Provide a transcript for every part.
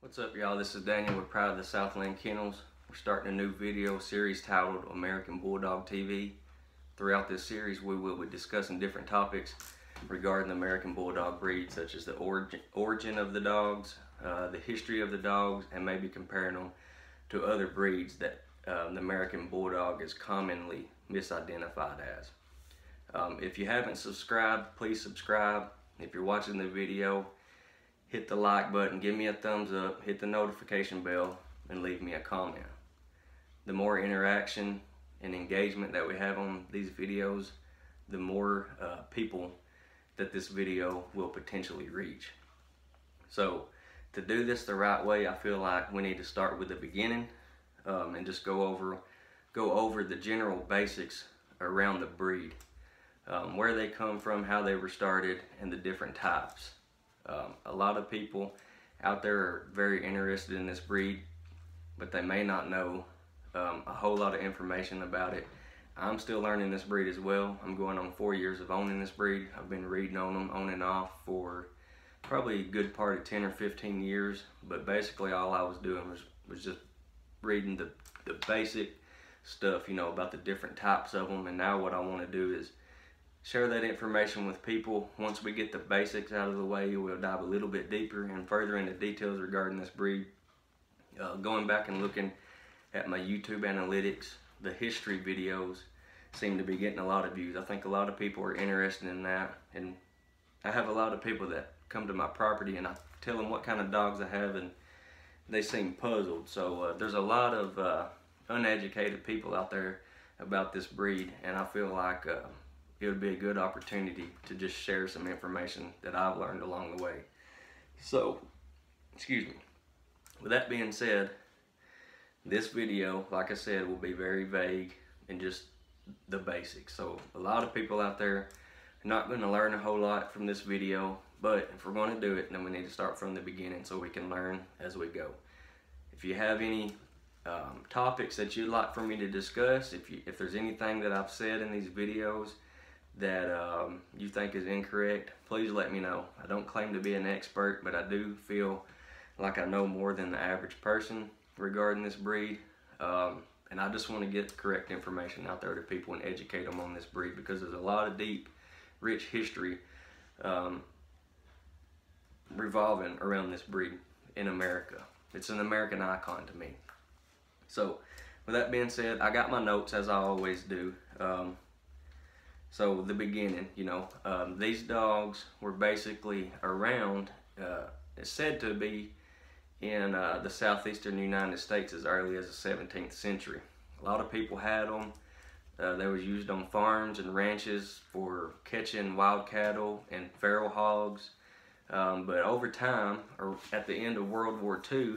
What's up, y'all? This is Daniel with Proud of the Southland Kennels. We're starting a new video series titled American Bulldog TV. Throughout this series, we will be discussing different topics regarding the American Bulldog breed, such as the origin of the dogs, the history of the dogs, and maybe comparing them to other breeds that the American Bulldog is commonly misidentified as. If you haven't subscribed, please subscribe. If you're watching the video, hit the like button, give me a thumbs up, hit the notification bell, and leave me a comment. The more interaction and engagement that we have on these videos, the more people that this video will potentially reach. So to do this the right way, I feel like we need to start with the beginning and just go over the general basics around the breed, where they come from, how they were started, and the different types. A lot of people out there are very interested in this breed, but they may not know a whole lot of information about it. I'm still learning this breed as well. I'm going on 4 years of owning this breed. I've been reading on them on and off for probably a good part of 10 or 15 years, but basically all I was doing was just reading the basic stuff, you know, about the different types of them. And now what I want to do is share that information with people. Once we get the basics out of the way, we'll dive a little bit deeper and further into details regarding this breed. Going back and looking at my YouTube analytics, the history videos seem to be getting a lot of views. I think a lot of people are interested in that, and I have a lot of people that come to my property and I tell them what kind of dogs I have, and they seem puzzled. So there's a lot of uneducated people out there about this breed, and I feel like it would be a good opportunity to just share some information that I've learned along the way. So, excuse me. With that being said, this video, like I said, will be very vague and just the basics. So a lot of people out there are not going to learn a whole lot from this video, but if we're going to do it, then we need to start from the beginning so we can learn as we go. If you have any topics that you'd like for me to discuss, if there's anything that I've said in these videos that you think is incorrect, please let me know. I don't claim to be an expert, but I do feel like I know more than the average person regarding this breed, and I just want to get the correct information out there to people and educate them on this breed, because there's a lot of deep, rich history revolving around this breed in America. It's an American icon to me. So with that being said, I got my notes as I always do. So the beginning, you know, these dogs were basically around, it's said to be in the southeastern United States as early as the 17th century. A lot of people had them. They were used on farms and ranches for catching wild cattle and feral hogs. But over time, or at the end of World War II,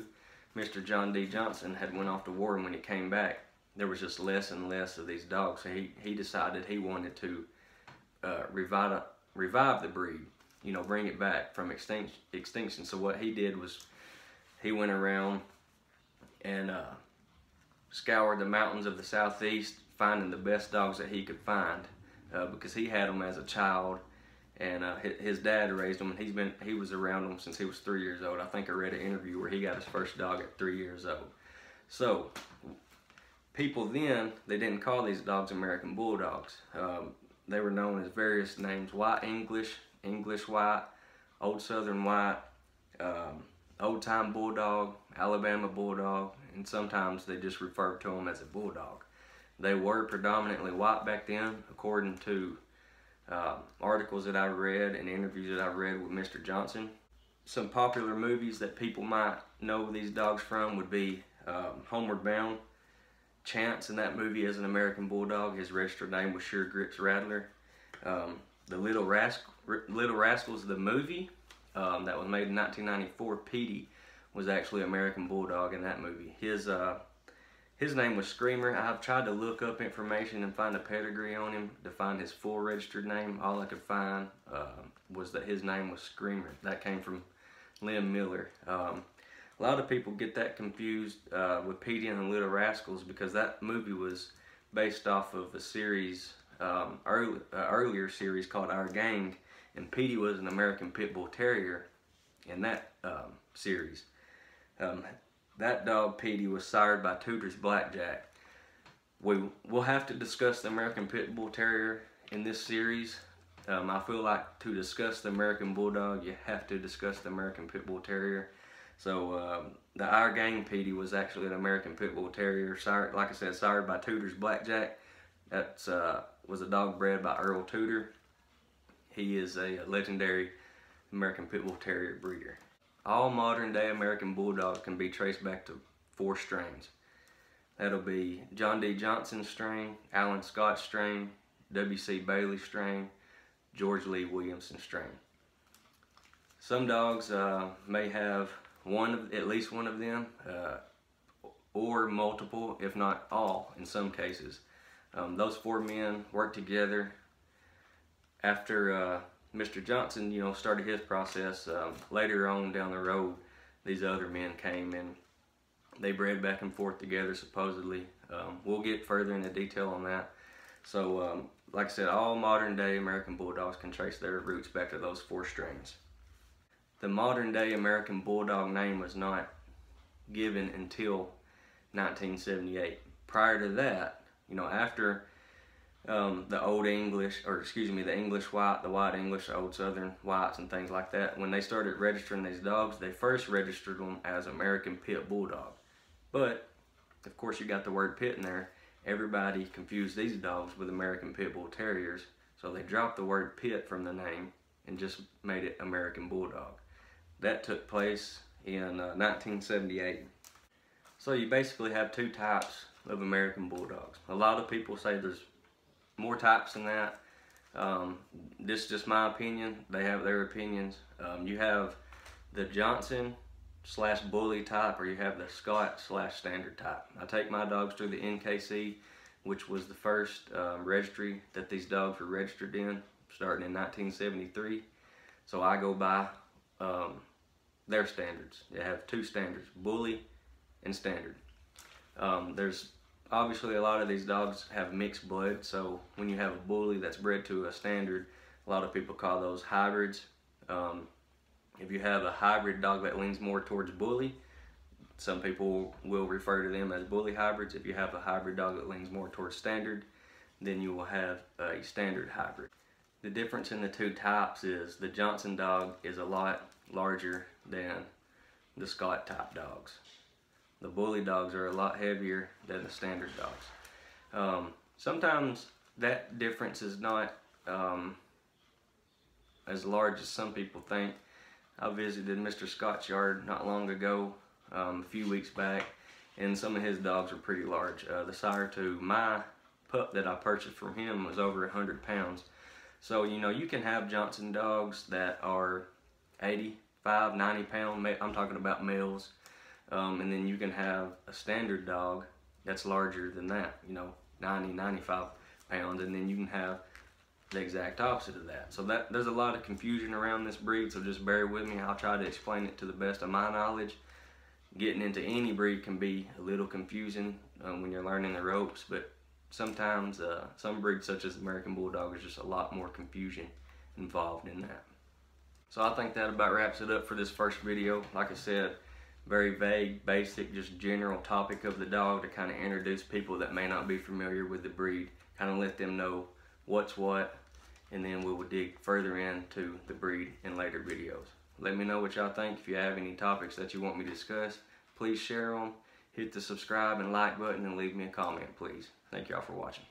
Mr. John D. Johnson had went off to war, and when he came back, there was just less and less of these dogs. So he decided he wanted to revive the breed, you know, bring it back from extinction. So what he did was he went around and scoured the mountains of the southeast, finding the best dogs that he could find, because he had them as a child, and his dad raised them, and he was around them since he was 3 years old. I think I read an interview where he got his first dog at 3 years old. So people then, they didn't call these dogs American Bulldogs. They were known as various names: White English, English White, Old Southern White, Old Time Bulldog, Alabama Bulldog, and sometimes they just referred to them as a Bulldog. They were predominantly white back then, according to articles that I read and interviews that I read with Mr. Johnson. Some popular movies that people might know these dogs from would be Homeward Bound. Chance in that movie is an American Bulldog. His registered name was Sure Grits Rattler. The Little Rascals, the movie, that was made in 1994, Petey was actually American Bulldog in that movie. His name was Screamer. I've tried to look up information and find a pedigree on him to find his full registered name. All I could find was that his name was Screamer. That came from Lynn Miller. A lot of people get that confused with Petey and the Little Rascals, because that movie was based off of a series, earlier series called Our Gang, and Petey was an American Pit Bull Terrier in that series. That dog, Petey, was sired by Tudor's Blackjack. We'll have to discuss the American Pit Bull Terrier in this series. I feel like to discuss the American Bulldog, you have to discuss the American Pit Bull Terrier. So our Gang Petey was actually an American Pit Bull Terrier, sired, like I said, sired by Tudor's Blackjack. That was a dog bred by Earl Tudor. He is a legendary American Pit Bull Terrier breeder. All modern day American Bulldogs can be traced back to 4 strains. That'll be John D. Johnson strain, Alan Scott strain, W.C. Bailey strain, George Lee Williamson strain. Some dogs may have at least one of them, or multiple, if not all, in some cases. Those 4 men worked together after Mr. Johnson, started his process. Later on down the road, these other men came and they bred back and forth together, supposedly. We'll get further into detail on that. So, like I said, all modern day American Bulldogs can trace their roots back to those 4 strains. The modern day American Bulldog name was not given until 1978. Prior to that, after the Old English, the English White, the White English, Old Southern Whites and things like that, when they started registering these dogs, they first registered them as American Pit Bulldog. But, of course, you got the word pit in there. Everybody confused these dogs with American Pit Bull Terriers, so they dropped the word pit from the name and just made it American Bulldog. That took place in 1978. So you basically have 2 types of American Bulldogs. A lot of people say there's more types than that. This is just my opinion. They have their opinions. You have the Johnson / Bully type, or you have the Scott / Standard type. I take my dogs through the NKC, which was the first registry that these dogs were registered in, starting in 1973. So I go by their standards. They have 2 standards, Bully and Standard. There's obviously a lot of these dogs have mixed blood, so when you have a Bully that's bred to a Standard, a lot of people call those hybrids. If you have a hybrid dog that leans more towards Bully, some people will refer to them as Bully hybrids. If you have a hybrid dog that leans more towards Standard, then you will have a Standard hybrid. The difference in the 2 types is the Johnson dog is a lot larger than the Scott type dogs. The Bully dogs are a lot heavier than the Standard dogs. Sometimes that difference is not as large as some people think. I visited Mr. Scott's yard not long ago, a few weeks back, and some of his dogs are pretty large. The sire to my pup that I purchased from him was over 100 pounds. So, you can have Johnson dogs that are 85, 90 pound, I'm talking about males, and then you can have a Standard dog that's larger than that, 90, 95 pounds, and then you can have the exact opposite of that. So there's a lot of confusion around this breed, so just bear with me. I'll try to explain it to the best of my knowledge. Getting into any breed can be a little confusing when you're learning the ropes, but sometimes some breeds such as American Bulldog is just a lot more confusion involved in that. So I think that about wraps it up for this first video. Like I said, very vague, basic, just general topic of the dog to kind of introduce people that may not be familiar with the breed, kind of let them know what's what, and then we will dig further into the breed in later videos. Let me know what y'all think. If you have any topics that you want me to discuss, please share them. Hit the subscribe and like button and leave me a comment, please. Thank y'all for watching.